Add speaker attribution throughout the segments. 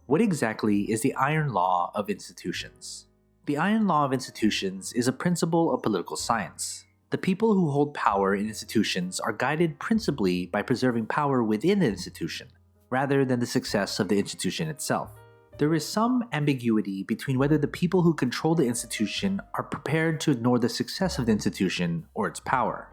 Speaker 1: What exactly is the iron law of institutions? The iron law of institutions is a principle of political science. The people who hold power in institutions are guided principally by preserving power within the institution, rather than the success of the institution itself. There is some ambiguity between whether the people who control the institution are prepared to ignore the success of the institution or its power.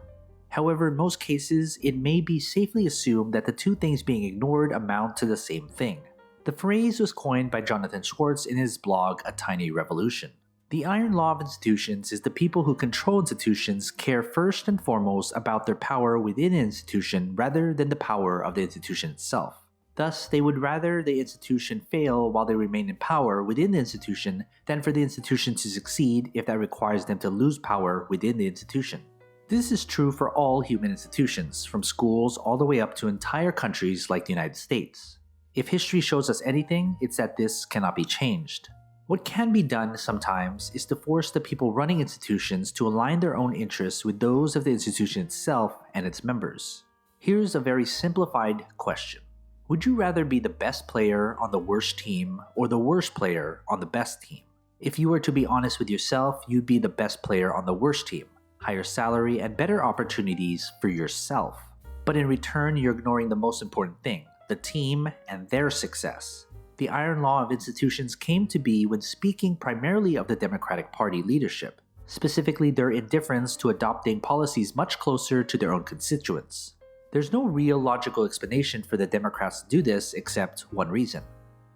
Speaker 1: However, in most cases, it may be safely assumed that the two things being ignored amount to the same thing. The phrase was coined by Jonathan Schwarz in his blog A Tiny Revolution. The iron law of institutions is the people who control institutions care first and foremost about their power within an institution rather than the power of the institution itself. Thus, they would rather the institution fail while they remain in power within the institution than for the institution to succeed if that requires them to lose power within the institution. This is true for all human institutions, from schools all the way up to entire countries like the United States. If history shows us anything, it's that this cannot be changed. What can be done sometimes is to force the people running institutions to align their own interests with those of the institution itself and its members. Here's a very simplified question. Would you rather be the best player on the worst team or the worst player on the best team? If you were to be honest with yourself, you'd be the best player on the worst team. Higher salary and better opportunities for yourself. But in return, you're ignoring the most important thing, the team and their success. The iron law of institutions came to be when speaking primarily of the Democratic Party leadership, specifically their indifference to adopting policies much closer to their own constituents. There's no real logical explanation for the Democrats to do this except one reason: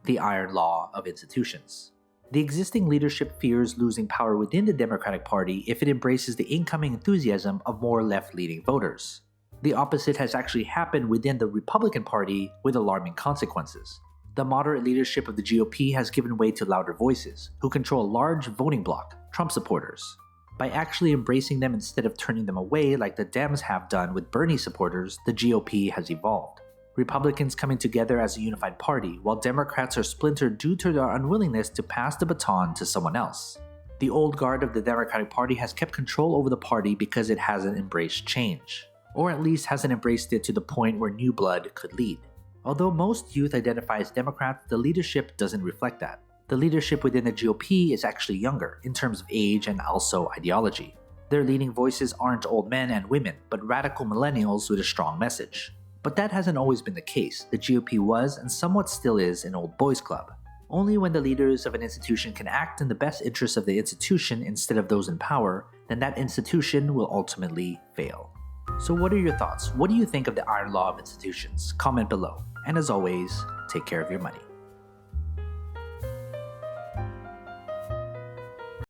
Speaker 1: the iron law of institutions. The existing leadership fears losing power within the Democratic Party if it embraces the incoming enthusiasm of more left-leaning voters. The opposite has actually happened within the Republican Party with alarming consequences. The moderate leadership of the GOP has given way to louder voices, who control a large voting bloc, Trump supporters. By actually embracing them instead of turning them away like the Dems have done with Bernie supporters, the GOP has evolved. Republicans coming together as a unified party, while Democrats are splintered due to their unwillingness to pass the baton to someone else. The old guard of the Democratic Party has kept control over the party because it hasn't embraced change, or at least hasn't embraced it to the point where new blood could lead. Although most youth identify as Democrats, the leadership doesn't reflect that. The leadership within the GOP is actually younger, in terms of age and also ideology. Their leading voices aren't old men and women, but radical millennials with a strong message. But that hasn't always been the case. The GOP was, and somewhat still is, an old boys club. Only when the leaders of an institution can act in the best interests of the institution instead of those in power, then that institution will ultimately fail. So what are your thoughts? What do you think of the iron law of institutions? Comment below. And as always, take care of your money.